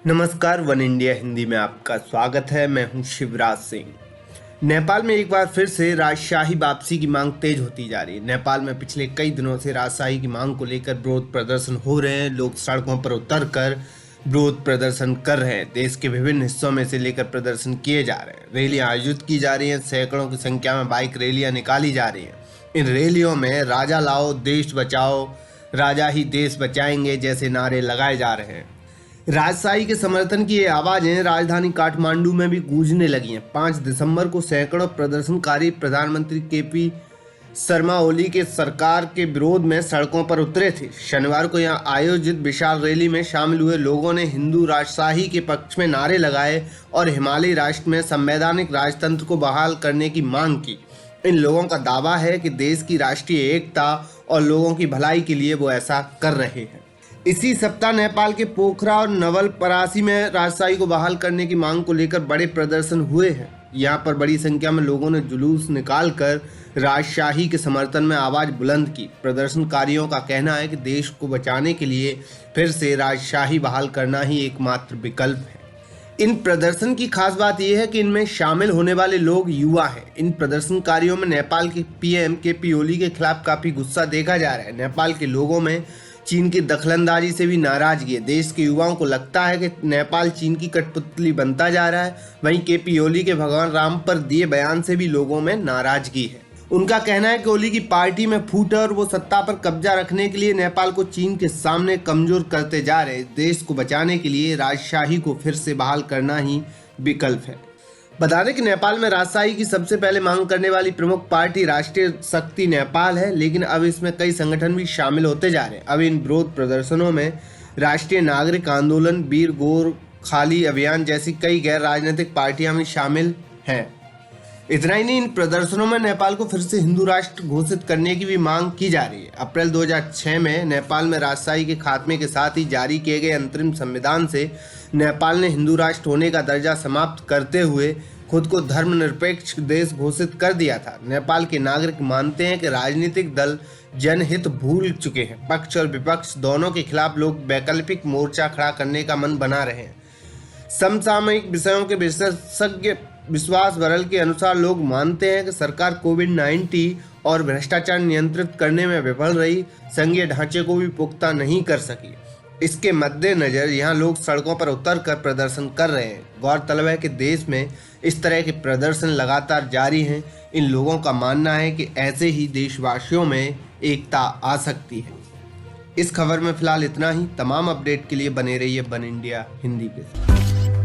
नमस्कार, one India Hindi में आपका स्वागत है। मैं हूं शिवराज सिंह। नेपाल में एक बार फिर से राजशाही वापसी की मांग तेज होती जा रही है। नेपाल में पिछले कई दिनों से राजशाही की मांग को लेकर विरोध प्रदर्शन हो रहे हैं। लोग सड़कों पर उतरकर विरोध प्रदर्शन कर रहे हैं। देश के विभिन्न हिस्सों में से लेकर प्रदर्शन किए जा रहे हैं। रैलियां आयोजित की जा रही हैं। सैकड़ों की संख्या में बाइक रैलियां निकाली जा रही हैं। इन रैलियों में राजा लाओ, देश बचाओ, राजा ही देश बचाएंगे जैसे नारे लगाए जा रहे हैं। राजशाही के समर्थन की ये आवाजें राजधानी काठमांडू में भी गूंजने लगी हैं। 5 दिसंबर को सैकड़ों प्रदर्शनकारी प्रधानमंत्री केपी शर्मा ओली के सरकार के विरोध में सड़कों पर उतरे थे। शनिवार को यहां आयोजित विशाल रैली में शामिल हुए लोगों ने हिंदू राजशाही के पक्ष में नारे लगाए और हिमालयी राष्ट्र में संवैधानिक राजतंत्र को बहाल करने की मांग की। इन लोगों का दावा है कि देश की राष्ट्रीय एकता और लोगों की भलाई के लिए वो ऐसा कर रहे हैं। इसी सप्ताह नेपाल के पोखरा और नवलपरासी में राजशाही को बहाल करने की मांग को लेकर बड़े प्रदर्शन हुए हैं। यहाँ पर बड़ी संख्या में लोगों ने जुलूस निकालकर राजशाही के समर्थन में आवाज बुलंद की। प्रदर्शनकारियों का कहना है कि देश को बचाने के लिए फिर से राजशाही बहाल करना ही एकमात्र विकल्प है। इन प्रदर्शन की खास बात यह है कि इनमें शामिल होने वाले लोग युवा हैं। इन प्रदर्शनकारियों में नेपाल के पीएम केपी ओली के खिलाफ काफी गुस्सा देखा जा रहा है। नेपाल के लोगों में चीन की दखलंदाजी से भी नाराजगी है। देश के युवाओं को लगता है कि नेपाल चीन की कठपुतली बनता जा रहा है। वहीं केपी ओली के भगवान राम पर दिए बयान से भी लोगों में नाराजगी है। उनका कहना है कि ओली की पार्टी में फूट है और वो सत्ता पर कब्जा रखने के लिए नेपाल को चीन के सामने कमजोर करते जा रहे। देश को बचाने के लिए राजशाही को फिर से बहाल करना ही विकल्प है। बता दें कि नेपाल में राजशाही की सबसे पहले मांग करने वाली प्रमुख पार्टी राष्ट्रीय शक्ति नेपाल है, लेकिन अब इसमें कई संगठन भी शामिल होते जा रहे हैं। अब इन विरोध प्रदर्शनों में राष्ट्रीय नागरिक आंदोलन, वीर गोरखाली अभियान जैसी कई गैर राजनीतिक पार्टियां भी शामिल हैं। इतना ही नहीं, इन प्रदर्शनों में नेपाल को फिर से हिंदू राष्ट्र घोषित करने की भी मांग की जा रही है। अप्रैल 2006 में नेपाल में राजशाही के खात्मे के साथ ही जारी किए गए अंतरिम संविधान से नेपाल ने हिंदू राष्ट्र होने का दर्जा समाप्त करते हुए खुद को धर्मनिरपेक्ष देश घोषित कर दिया था। नेपाल के नागरिक मानते हैं कि राजनीतिक दल जनहित भूल चुके हैं। पक्ष और विपक्ष दोनों के खिलाफ लोग वैकल्पिक मोर्चा खड़ा करने का मन बना रहे हैं। समसामयिक विषयों के विशेषज्ञ विश्वास बरल के अनुसार लोग मानते हैं कि सरकार कोविड-19 और भ्रष्टाचार नियंत्रित करने में विफल रही, संघीय ढांचे को भी पुख्ता नहीं कर सकी। इसके मद्देनजर यहाँ लोग सड़कों पर उतरकर प्रदर्शन कर रहे हैं। गौरतलब है कि देश में इस तरह के प्रदर्शन लगातार जारी हैं। इन लोगों का मानना है कि ऐसे ही देशवासियों में एकता आ सकती है। इस खबर में फिलहाल इतना ही। तमाम अपडेट के लिए बने रहिए वन इंडिया हिंदी के साथ।